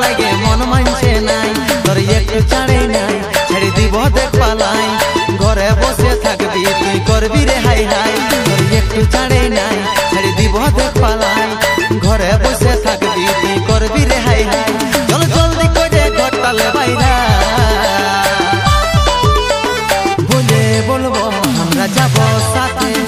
লাগে মন মানছে নাই তোর একটু ছাড়ে নাই ছেড়ে দিব দেখ পালাই ঘরে বসে থাকবি তুই করবি রে হাই হাই তোর একটু ছাড়ে নাই ছেড়ে দিব দেখ পালাই ঘরে বসে থাকবি তুই করবি রে হাই হাই চল জলদি করে ঘটালে বাইরা বলে বলবো আমরা যাবো সাথে